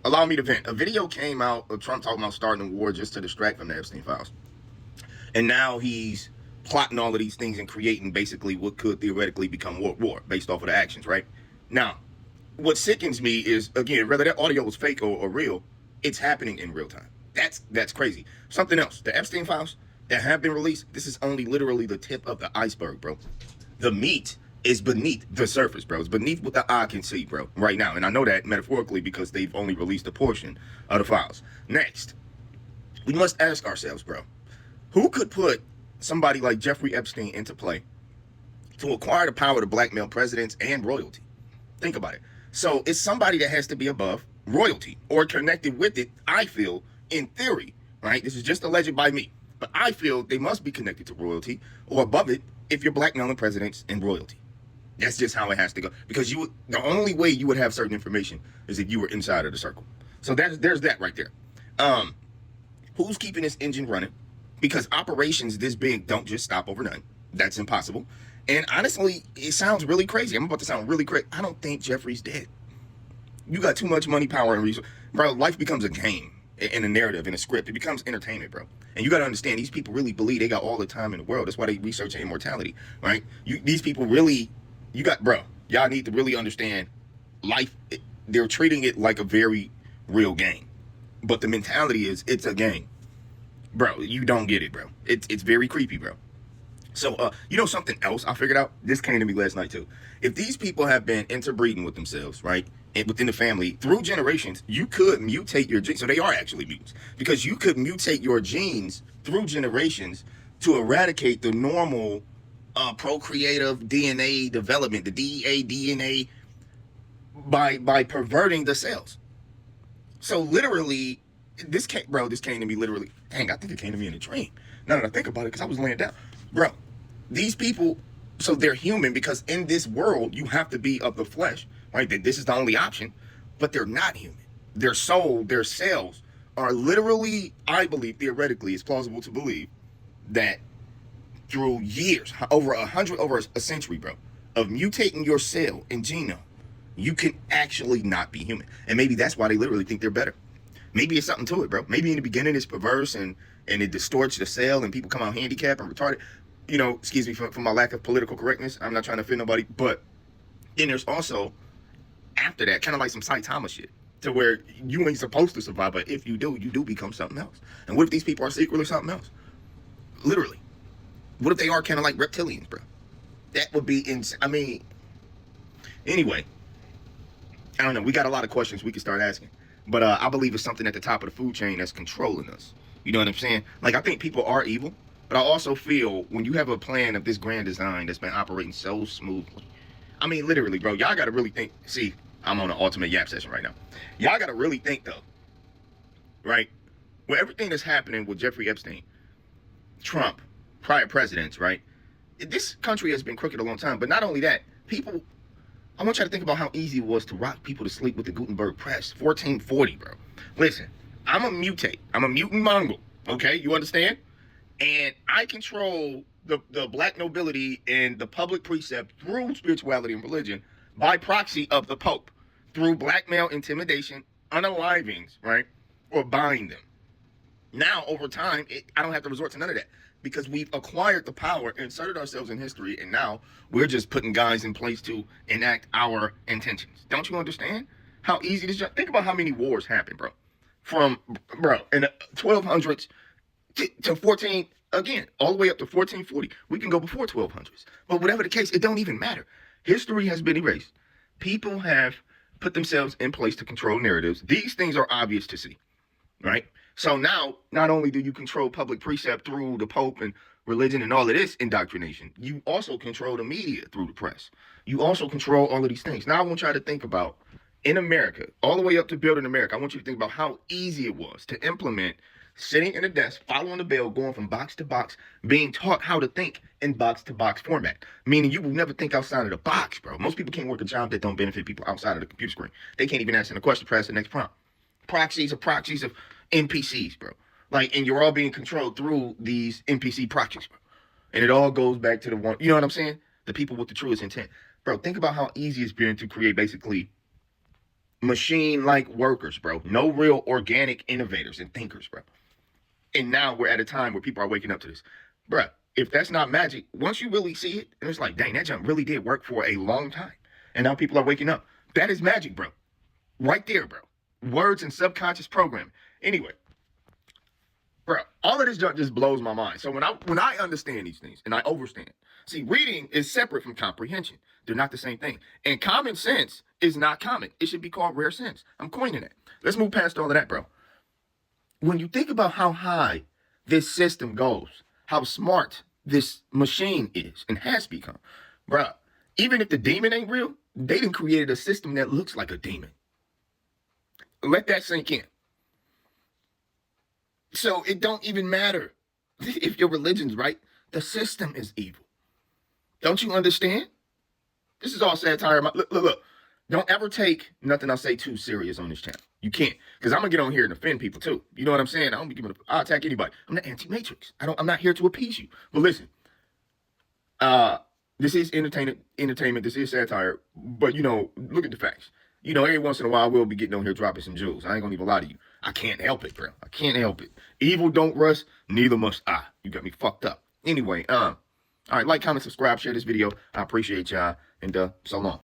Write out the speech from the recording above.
allow me to vent. A video came out of Trump talking about starting a war just to distract from the Epstein files. And now he's plotting all of these things and creating basically what could theoretically become World War based off of the actions, right? Now, what sickens me is, again, whether that audio was fake or real, it's happening in real time. That's crazy. Something else, the Epstein files that have been released, this is only literally the tip of the iceberg, bro. The meat is beneath the surface, bro. It's beneath what the eye can see, bro, right now. And I know that metaphorically because they've only released a portion of the files. Next, we must ask ourselves, bro, who could put somebody like Jeffrey Epstein into play to acquire the power to blackmail presidents and royalty? Think about it. So it's somebody that has to be above royalty or connected with it, I feel, in theory, right? This is just alleged by me. But I feel they must be connected to royalty or above it if you're blackmailing presidents and royalty. That's just how it has to go. Because the only way you would have certain information is if you were inside of the circle. So there's that right there. Who's keeping this engine running? Because operations this big don't just stop overnight. That's impossible. And honestly, it sounds really crazy. I'm about to sound really crazy. I don't think Jeffrey's dead. You got too much money, power, and resources. Bro, life becomes a game in a narrative, in a script. It becomes entertainment, bro. And you got to understand, these people really believe they got all the time in the world. That's why they research immortality, right? These people really, bro, y'all need to really understand life. They're treating it like a very real game. But the mentality is, it's a game. Bro, you don't get it, bro. It's very creepy, bro. So, something else I figured out? This came to me last night, too. If these people have been interbreeding with themselves, right, and within the family, through generations, you could mutate your genes. So they are actually mutants. Because you could mutate your genes through generations to eradicate the normal procreative DNA development, the DEA, DNA, by perverting the cells. So, literally, this came to me literally. Dang, I think it came to me in a dream. Now that I think about it, because I was laying down. Bro, these people, so they're human because in this world, you have to be of the flesh, right? That this is the only option, but they're not human. Their soul, their cells are literally, I believe, theoretically, it's plausible to believe that through years, over a century, bro, of mutating your cell and genome, you can actually not be human. And maybe that's why they literally think they're better. Maybe it's something to it, bro. Maybe in the beginning it's perverse and it distorts the cell and people come out handicapped and retarded. Excuse me for my lack of political correctness. I'm not trying to offend nobody. But then there's also, after that, kind of like some Saitama shit to where you ain't supposed to survive. But if you do become something else. And what if these people are secretly something else? Literally. What if they are kind of like reptilians, bro? That would be insane. I mean, anyway, I don't know. We got a lot of questions we can start asking. But I believe it's something at the top of the food chain that's controlling us. You know what I'm saying? Like, I think people are evil. But I also feel when you have a plan of this grand design that's been operating so smoothly. I mean, literally, bro, y'all got to really think. See, I'm on an ultimate yap session right now. Y'all got to really think, though. Right? With everything that's happening with Jeffrey Epstein, Trump, prior presidents, right? This country has been crooked a long time. But not only that, people... I want you to think about how easy it was to rock people to sleep with the Gutenberg press. 1440, bro. Listen, I'm a mutate. I'm a mutant Mongol. Okay? You understand? And I control the black nobility and the public precept through spirituality and religion by proxy of the Pope. Through blackmail, intimidation, unalivings, right? Or buying them. Now, over time, I don't have to resort to none of that. Because we've acquired the power, inserted ourselves in history, and now we're just putting guys in place to enact our intentions. Don't you understand how easy this is? Think about how many wars happened, bro. In the 1200s to 14, again, all the way up to 1440. We can go before 1200s. But whatever the case, it don't even matter. History has been erased. People have put themselves in place to control narratives. These things are obvious to see, right? So now, not only do you control public precept through the Pope and religion and all of this indoctrination, you also control the media through the press. You also control all of these things. Now I want y'all to think about, in America, all the way up to building America, I want you to think about how easy it was to implement sitting in a desk, following the bell, going from box to box, being taught how to think in box-to-box format. Meaning you will never think outside of the box, bro. Most people can't work a job that don't benefit people outside of the computer screen. They can't even answer the question, press the next prompt. Proxies of NPCs, bro. Like, and you're all being controlled through these NPC proxies, bro. And it all goes back to the one, you know what I'm saying? The people with the truest intent. Bro, think about how easy it's been to create basically machine-like workers, bro. No real organic innovators and thinkers, bro. And now we're at a time where people are waking up to this. Bruh, if that's not magic, once you really see it, and it's like, dang, that jump really did work for a long time. And now people are waking up. That is magic, bro. Right there, bro. Words and subconscious programming. Anyway, bro, all of this junk just blows my mind. So when I understand these things and I overstand, see, reading is separate from comprehension. They're not the same thing. And common sense is not common. It should be called rare sense. I'm coining it. Let's move past all of that, bro. When you think about how high this system goes, how smart this machine is and has become, bruh, even if the demon ain't real, they done created a system that looks like a demon. Let that sink in. So it don't even matter if your religion's right. The system is evil. Don't you understand? This is all satire. Look. Don't ever take nothing I say too serious on this channel. You can't, because I'm gonna get on here and offend people too. You know what I'm saying? I don't be giving. I'll attack anybody. I'm the Anti-Matrix. I'm not here to appease you. But listen, this is entertainment. This is satire. But look at the facts. Every once in a while we'll be getting on here dropping some jewels. I ain't gonna even lie to you. I can't help it, bro. I can't help it. Evil don't rust. Neither must I. You got me fucked up. Anyway, all right. Like, comment, subscribe, share this video. I appreciate y'all, and so long.